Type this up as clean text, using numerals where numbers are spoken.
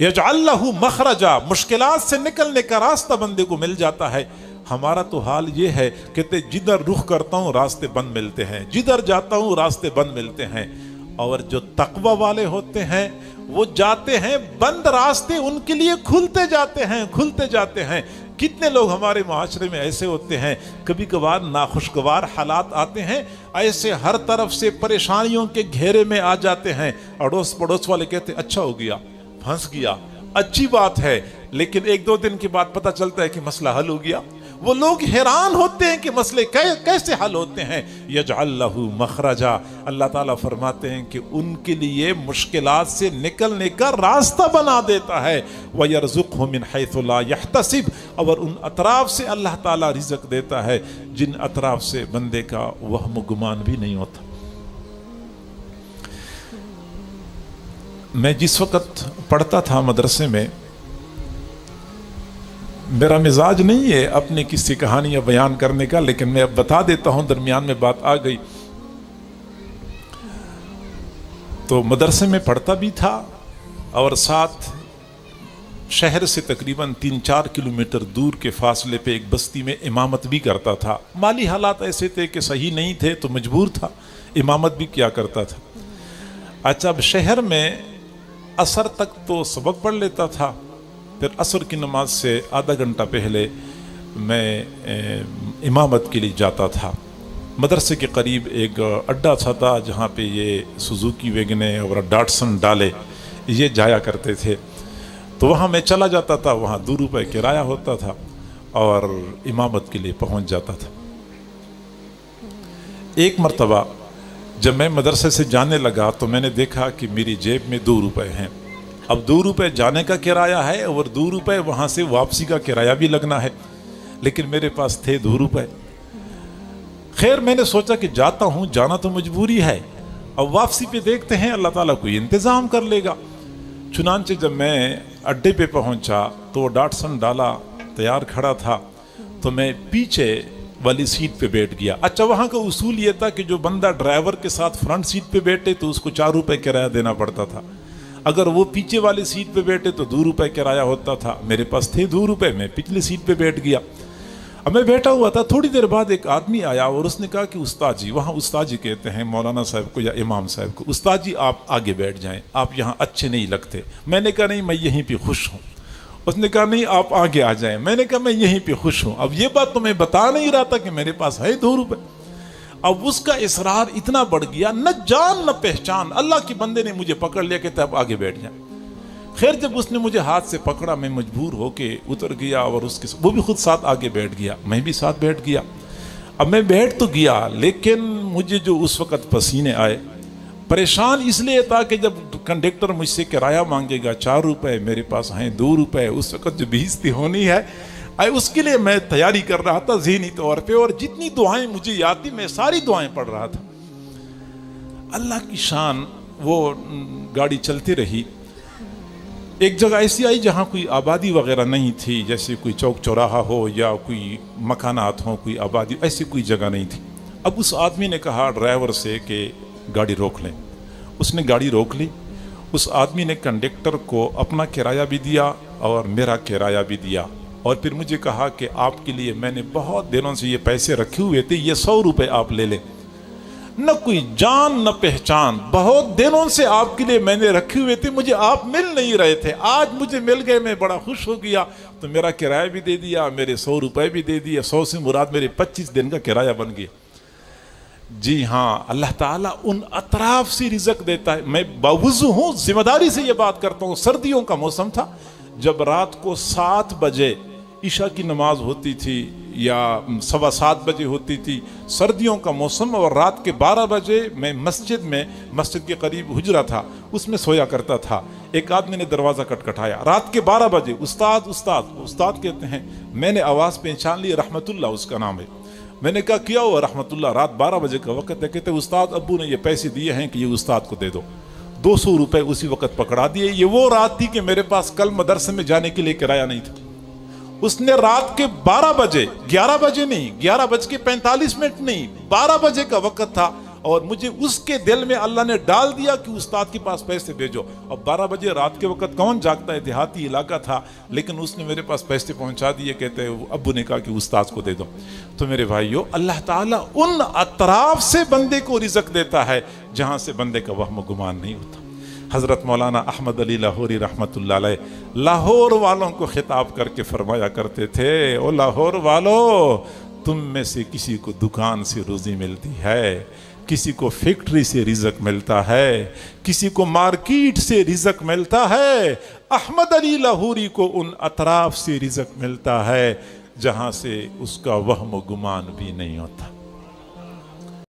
यजअल लहू मखरजा, मुश्किलात से निकलने का रास्ता बंदे को मिल जाता है। हमारा तो हाल ये है कि जिधर रुख करता हूँ रास्ते बंद मिलते हैं, जिधर जाता हूँ रास्ते बंद मिलते हैं। और जो तकवा वाले होते हैं वो जाते हैं बंद रास्ते उनके लिए खुलते जाते हैं, खुलते जाते हैं। कितने लोग हमारे माशरे में ऐसे होते हैं, कभी कभार नाखुशगवार हालात आते हैं, ऐसे हर तरफ से परेशानियों के घेरे में आ जाते हैं। अड़ोस पड़ोस वाले कहते अच्छा हो गया, फंस गया, अच्छी बात है, लेकिन एक दो दिन के बाद पता चलता है कि मसला हल हो गया। वो लोग हैरान होते हैं कि मसले कैसे हल होते हैं। यजअल लहू मखरजा, अल्लाह ताला फरमाते हैं कि उनके लिए मुश्किलात से निकलने का रास्ता बना देता है। वयरज़ुक़हु मिन हैथु ला यहतसिब, और उन अतराफ से अल्लाह ताला रिज़्क़ देता है जिन अतराफ से बंदे का वहम गुमान भी नहीं होता। मैं जिस वक़्त पढ़ता था मदरसे में, मेरा मिजाज नहीं है अपनी किसी कहानियां बयान करने का, लेकिन मैं अब बता देता हूं, दरमियान में बात आ गई। तो मदरसे में पढ़ता भी था और साथ शहर से तकरीबन 3-4 किलोमीटर दूर के फासले पे एक बस्ती में इमामत भी करता था। माली हालात ऐसे थे कि सही नहीं थे तो मजबूर था, इमामत भी क्या करता था। अच्छा, अब शहर में असर तक तो सबक पढ़ लेता था, फिर असर की नमाज से आधा घंटा पहले मैं इमामत के लिए जाता था। मदरसे के करीब एक अड्डा था जहाँ पे ये सुजुकी वैगने और डाटसन डाले ये जाया करते थे, तो वहाँ मैं चला जाता था। वहाँ 2 रुपये किराया होता था और इमामत के लिए पहुँच जाता था। एक मरतबा जब मैं मदरसे से जाने लगा तो मैंने देखा कि मेरी जेब में 2 रुपये हैं। अब 2 रुपये जाने का किराया है और 2 रुपये वहाँ से वापसी का किराया भी लगना है, लेकिन मेरे पास थे 2 रुपये। खैर मैंने सोचा कि जाता हूँ, जाना तो मजबूरी है, अब वापसी पे देखते हैं, अल्लाह ताला कोई इंतज़ाम कर लेगा। चुनांचे जब मैं अड्डे पे पहुँचा तो डाटसन डाला तैयार खड़ा था, तो मैं पीछे वाली सीट पे बैठ गया। अच्छा, वहाँ का उसूल ये था कि जो बंदा ड्राइवर के साथ फ्रंट सीट पे बैठे तो उसको 4 रुपये किराया देना पड़ता था, अगर वो पीछे वाली सीट पे बैठे तो 2 रुपये किराया होता था। मेरे पास थे 2 रुपये, मैं पिछली सीट पे बैठ गया। अब मैं बैठा हुआ था, थोड़ी देर बाद एक आदमी आया और उसने कहा कि उस्ताद जी, वहाँ उस्ताद जी कहते हैं मौलाना साहब को या इमाम साहब को, उस्ताद जी आप आगे बैठ जाएं, आप यहाँ अच्छे नहीं लगते। मैंने कहा नहीं, मैं यहीं पे खुश हूँ। उसने कहा नहीं, आप आगे आ जाएं। मैंने कहा मैं यहीं पे खुश हूँ। अब ये बात तो मैं बता नहीं रहा था कि मेरे पास है 2 रुपये। अब उसका इसरार इतना बढ़ गया, न जान न पहचान, अल्लाह के बंदे ने मुझे पकड़ लिया, कहता अब आगे बैठ जाए। खैर जब उसने मुझे हाथ से पकड़ा, मैं मजबूर होके उतर गया और वो भी खुद साथ आगे बैठ गया, मैं भी साथ बैठ गया। अब मैं बैठ तो गया, लेकिन मुझे जो उस वक़्त पसीने आए, परेशान इसलिए था कि जब कंडक्टर मुझसे किराया मांगेगा 4 रुपये, मेरे पास हैं 2 रुपये, उस वक़्त जो बेइज्जती होनी है, उसके लिए मैं तैयारी कर रहा था ज़हनी तौर पे, और जितनी दुआएं मुझे याद थी मैं सारी दुआएं पढ़ रहा था। अल्लाह की शान, वो गाड़ी चलती रही। एक जगह ऐसी आई जहाँ कोई आबादी वगैरह नहीं थी, जैसे कोई चौक चौराहा हो या कोई मकानात हो, कोई आबादी, ऐसी कोई जगह नहीं थी। अब उस आदमी ने कहा ड्राइवर से कि गाड़ी रोक लें। उसने गाड़ी रोक ली। उस आदमी ने कंडक्टर को अपना किराया भी दिया और मेरा किराया भी दिया, और फिर मुझे कहा कि आपके लिए मैंने बहुत दिनों से ये पैसे रखे हुए थे, ये 100 रुपये आप ले लें। न कोई जान न पहचान, बहुत दिनों से आपके लिए मैंने रखे हुए थे, मुझे आप मिल नहीं रहे थे, आज मुझे मिल गए, मैं बड़ा खुश हो गया। तो मेरा किराया भी दे दिया, मेरे 100 रुपये भी दे दिए। 100 से मुराद मेरे 25 दिन का किराया बन गया। जी हाँ, अल्लाह ताला उन अतराफ से रिज़्क़ देता है। मैं बावजू हूँ, जिम्मेदारी से ये बात करता हूँ। सर्दियों का मौसम था, जब रात को 7 बजे ईशा की नमाज होती थी या 7:15 बजे होती थी, सर्दियों का मौसम, और रात के 12 बजे मैं मस्जिद के करीब हुजरा था, उसमें सोया करता था। एक आदमी ने दरवाज़ा खटखटाया रात के 12 बजे। उस्ताद उस्ताद उस्ताद कहते हैं। मैंने आवाज़ पहचान ली, रहमतुल्ला उसका नाम है। मैंने कहा क्या हुआ रहमतुल्ला, रात 12 बजे का वक्त है। कहते उस्ताद अब्बू ने ये पैसे दिए हैं कि ये उस्ताद को दे दो। 200 रुपये उसी वक्त पकड़ा दिए। ये वो रात थी कि मेरे पास कल मदरसे में जाने के लिए किराया नहीं था। उसने रात के 12 बजे, 11 बजे नहीं, 11:45 नहीं, 12 बजे का वक्त था, اور مجھے اس کے دل میں اللہ نے ڈال دیا کہ استاد کے پاس پیسے بھیجو. اب 12 بجے رات کے وقت کون جاگتا ہے, دیہاتی علاقہ تھا, لیکن اس نے میرے پاس پیسے پہنچا دیے. کہتے ہیں ابو نے کہا کہ استاد کو دے دو. تو میرے بھائیو, اللہ تعالیٰ ان اطراف سے بندے کو رزق دیتا ہے جہاں سے بندے کا وہم و گمان نہیں ہوتا. حضرت مولانا احمد علی لاہوری رحمت اللہ علیہ لاہور والوں کو خطاب کر کے فرمایا کرتے تھے, او لاہور والو, تم میں سے کسی کو دکان سے روزی ملتی ہے, کسی کو فیکٹری سے رزق ملتا ہے, کسی کو مارکیٹ سے رزق ملتا ہے. احمد علی لاہوری کو ان اطراف سے رزق ملتا ہے جہاں سے اس کا وہم و گمان بھی نہیں ہوتا.